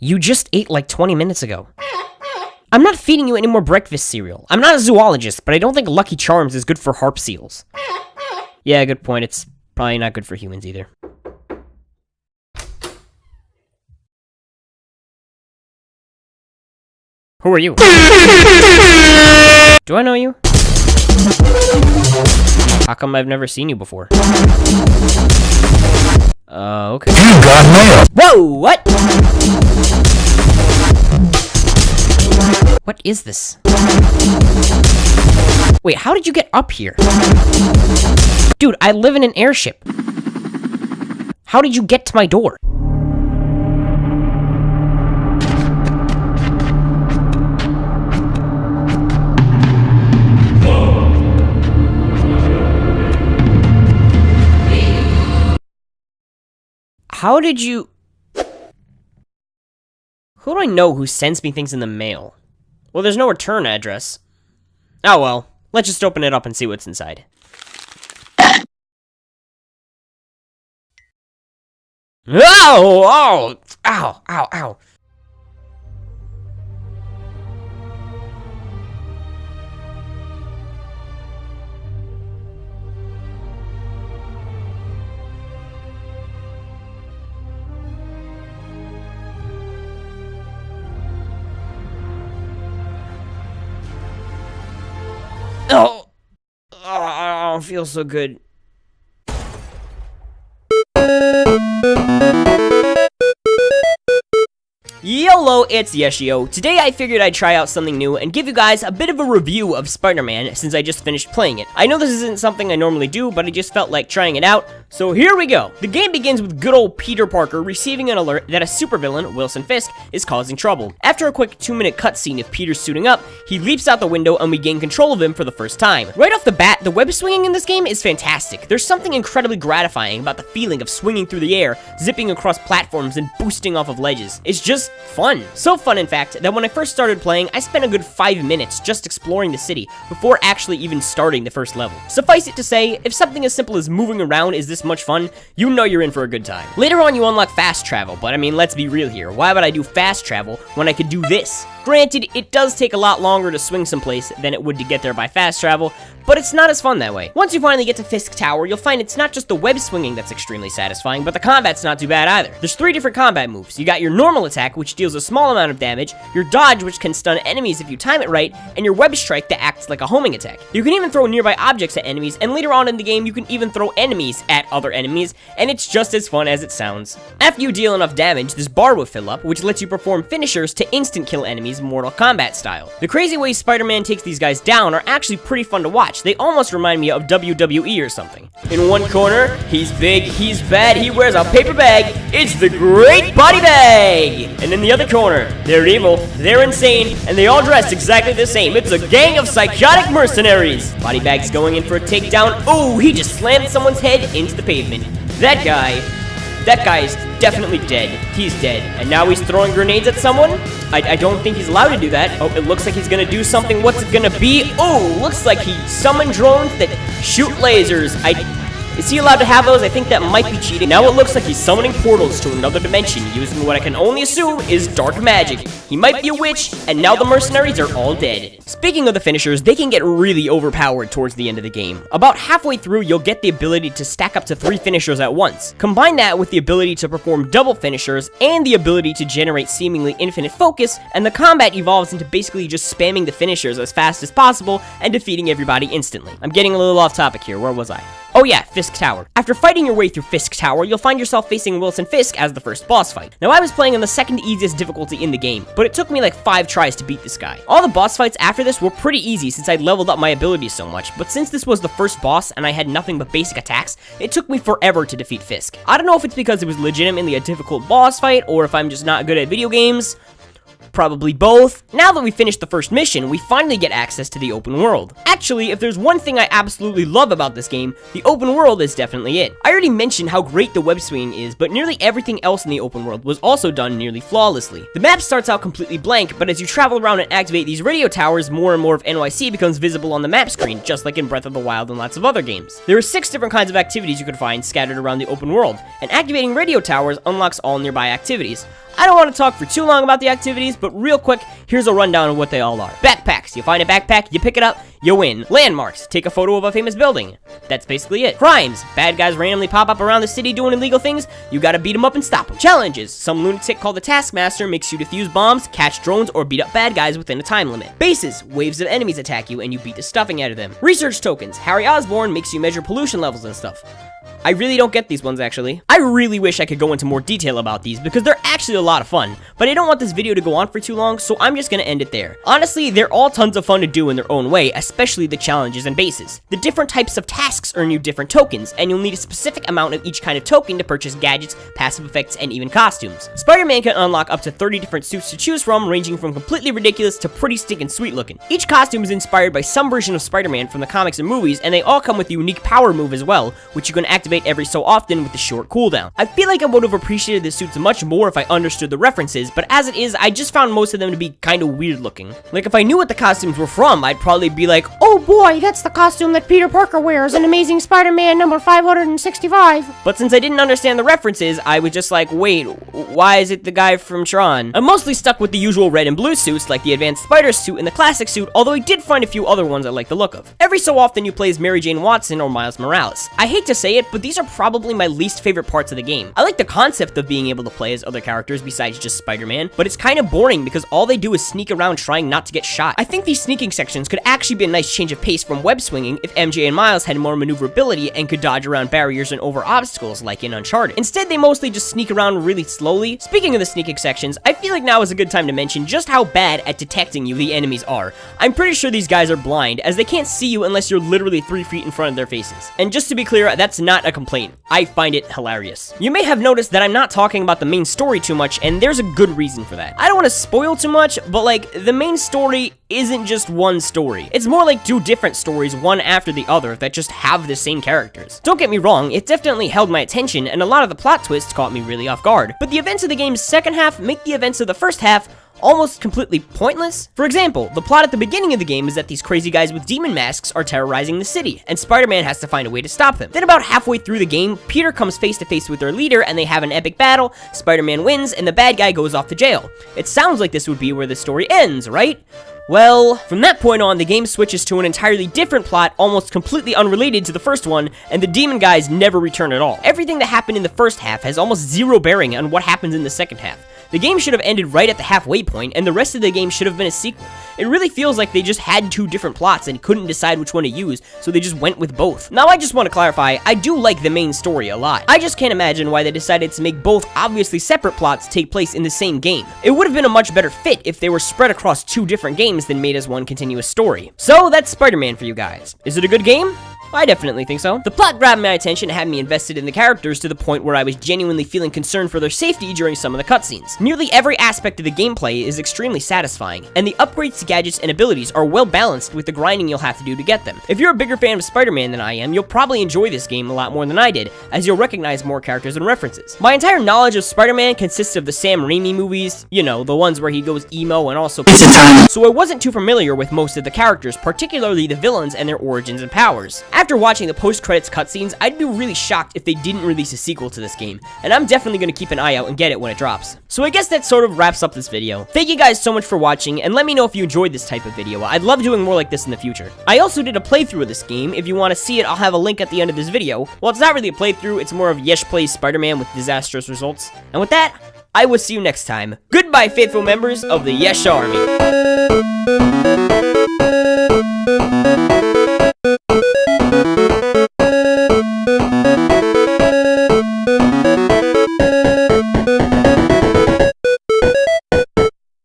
You just ate like 20 minutes ago. I'm not feeding you any more breakfast cereal. I'm not a zoologist, but I don't think Lucky Charms is good for harp seals. Yeah, good point. It's probably not good for humans either. Who are you? Do I know you? How come I've never seen you before? Okay. You got mail! Whoa, what? What is this? Wait, how did you get up here? Dude, I live in an airship. How did you get to my door? How did you... Who do I know who sends me things in the mail? Well, there's no return address. Oh well, let's just open it up and see what's inside. Oh! Oh! Ow! Ow! Ow! Oh! I don't feel so good. YOLO, it's Yeshio. Today I figured I'd try out something new and give you guys a bit of a review of Spider-Man since I just finished playing it. I know this isn't something I normally do, but I just felt like trying it out, so here we go. The game begins with good old Peter Parker receiving an alert that a supervillain, Wilson Fisk, is causing trouble. After a quick 2-minute cutscene of Peter suiting up, he leaps out the window and we gain control of him for the first time. Right off the bat, the web swinging in this game is fantastic. There's something incredibly gratifying about the feeling of swinging through the air, zipping across platforms, and boosting off of ledges. It's just fun. So fun, in fact, that when I first started playing, I spent a good 5 minutes just exploring the city before actually even starting the first level. Suffice it to say, if something as simple as moving around is this much fun, you know you're in for a good time. Later on, you unlock fast travel, but I mean, let's be real here. Why would I do fast travel when I could do this? Granted, it does take a lot longer to swing someplace than it would to get there by fast travel, but it's not as fun that way. Once you finally get to Fisk Tower, you'll find it's not just the web swinging that's extremely satisfying, but the combat's not too bad either. There's 3 different combat moves. You got your normal attack, which deals a small amount of damage, your dodge, which can stun enemies if you time it right, and your web strike that acts like a homing attack. You can even throw nearby objects at enemies, and later on in the game, you can even throw enemies at other enemies, and it's just as fun as it sounds. After you deal enough damage, this bar will fill up, which lets you perform finishers to instant kill enemies Mortal Kombat style. The crazy ways Spider-Man takes these guys down are actually pretty fun to watch. They almost remind me of WWE or something. In one corner, he's big, he's bad, he wears a paper bag. It's the Great Body Bag! And in the other corner, they're evil, they're insane, and they all dress exactly the same. It's a gang of psychotic mercenaries. Body Bag's going in for a takedown. Oh, he just slammed someone's head into the pavement. That guy's definitely dead. He's dead. And now he's throwing grenades at someone? I don't think he's allowed to do that. Oh, it looks like he's gonna do something. What's it gonna be? Oh, looks like he summoned drones that shoot lasers. Is he allowed to have those? I think that might be cheating. Now it looks like he's summoning portals to another dimension using what I can only assume is dark magic. He might be a witch, and now the mercenaries are all dead. Speaking of the finishers, they can get really overpowered towards the end of the game. About halfway through, you'll get the ability to stack up to 3 finishers at once. Combine that with the ability to perform double finishers and the ability to generate seemingly infinite focus, and the combat evolves into basically just spamming the finishers as fast as possible and defeating everybody instantly. I'm getting a little off topic here. Where was I? Oh yeah, Fisk Tower. After fighting your way through Fisk Tower, you'll find yourself facing Wilson Fisk as the first boss fight. Now I was playing on the second easiest difficulty in the game, but it took me like 5 tries to beat this guy. All the boss fights after this were pretty easy since I'd leveled up my abilities so much, but since this was the first boss and I had nothing but basic attacks, it took me forever to defeat Fisk. I don't know if it's because it was legitimately a difficult boss fight or if I'm just not good at video games. Probably both. Now that we finished the first mission, we finally get access to the open world. Actually, if there's one thing I absolutely love about this game, the open world is definitely it. I already mentioned how great the web swinging is, but nearly everything else in the open world was also done nearly flawlessly. The map starts out completely blank, but as you travel around and activate these radio towers, more and more of NYC becomes visible on the map screen, just like in Breath of the Wild and lots of other games. There are 6 different kinds of activities you can find scattered around the open world, and activating radio towers unlocks all nearby activities. I don't want to talk for too long about the activities, but real quick, here's a rundown of what they all are. Backpacks. You find a backpack, you pick it up, you win. Landmarks. Take a photo of a famous building. That's basically it. Crimes. Bad guys randomly pop up around the city doing illegal things. You gotta beat them up and stop them. Challenges. Some lunatic called the Taskmaster makes you defuse bombs, catch drones, or beat up bad guys within a time limit. Bases. Waves of enemies attack you and you beat the stuffing out of them. Research tokens. Harry Osborn makes you measure pollution levels and stuff. I really don't get these ones, actually. I really wish I could go into more detail about these because they're actually a lot of fun, but I don't want this video to go on for too long, so I'm just gonna end it there. Honestly, they're all tons of fun to do in their own way, especially the challenges and bases. The different types of tasks earn you different tokens, and you'll need a specific amount of each kind of token to purchase gadgets, passive effects, and even costumes. Spider-Man can unlock up to 30 different suits to choose from, ranging from completely ridiculous to pretty stinking sweet looking. Each costume is inspired by some version of Spider-Man from the comics and movies, and they all come with a unique power move as well, which you can activate every so often with the short cooldown. I feel like I would have appreciated the suits much more if I understood the references, but as it is, I just found most of them to be kind of weird looking. Like, if I knew what the costumes were from, I'd probably be like, oh boy, that's the costume that Peter Parker wears in Amazing Spider-Man number 565. But since I didn't understand the references, I was just like, wait, why is it the guy from Tron? I'm mostly stuck with the usual red and blue suits, like the Advanced Spider suit and the Classic suit, although I did find a few other ones I like the look of. Every so often you play as Mary Jane Watson or Miles Morales. I hate to say it, but these are probably my least favorite parts of the game. I like the concept of being able to play as other characters besides just Spider-Man, but it's kind of boring because all they do is sneak around trying not to get shot. I think these sneaking sections could actually be a nice change of pace from web swinging if MJ and Miles had more maneuverability and could dodge around barriers and over obstacles like in Uncharted. Instead, they mostly just sneak around really slowly. Speaking of the sneaking sections, I feel like now is a good time to mention just how bad at detecting you the enemies are. I'm pretty sure these guys are blind, as they can't see you unless you're literally 3 feet in front of their faces. And just to be clear, that's not a complaint. I find it hilarious. You may have noticed that I'm not talking about the main story too much, and there's a good reason for that. I don't want to spoil too much, but like, the main story isn't just one story. It's more like 2 different stories, one after the other, that just have the same characters. Don't get me wrong, it definitely held my attention, and a lot of the plot twists caught me really off guard, but the events of the game's second half make the events of the first half almost completely pointless. For example, the plot at the beginning of the game is that these crazy guys with demon masks are terrorizing the city, and Spider-Man has to find a way to stop them. Then about halfway through the game, Peter comes face to face with their leader and they have an epic battle, Spider-Man wins, and the bad guy goes off to jail. It sounds like this would be where the story ends, right? Well, from that point on, the game switches to an entirely different plot, almost completely unrelated to the first one, and the demon guys never return at all. Everything that happened in the first half has almost zero bearing on what happens in the second half. The game should have ended right at the halfway point, and the rest of the game should have been a sequel. It really feels like they just had 2 different plots and couldn't decide which one to use, so they just went with both. Now, I just want to clarify, I do like the main story a lot. I just can't imagine why they decided to make both obviously separate plots take place in the same game. It would have been a much better fit if they were spread across 2 different games than made as one continuous story. So, that's Spider-Man for you guys. Is it a good game? I definitely think so. The plot grabbed my attention and had me invested in the characters to the point where I was genuinely feeling concerned for their safety during some of the cutscenes. Nearly every aspect of the gameplay is extremely satisfying, and the upgrades to gadgets and abilities are well balanced with the grinding you'll have to do to get them. If you're a bigger fan of Spider-Man than I am, you'll probably enjoy this game a lot more than I did, as you'll recognize more characters and references. My entire knowledge of Spider-Man consists of the Sam Raimi movies, you know, the ones where he goes emo and also so I wasn't too familiar with most of the characters, particularly the villains and their origins and powers. After watching the post-credits cutscenes, I'd be really shocked if they didn't release a sequel to this game, and I'm definitely going to keep an eye out and get it when it drops. So I guess that sort of wraps up this video. Thank you guys so much for watching, and let me know if you enjoyed this type of video. I'd love doing more like this in the future. I also did a playthrough of this game. If you want to see it, I'll have a link at the end of this video. Well, it's not really a playthrough, it's more of Yesh plays Spider-Man with disastrous results. And with that, I will see you next time. Goodbye, faithful members of the Yesh Army.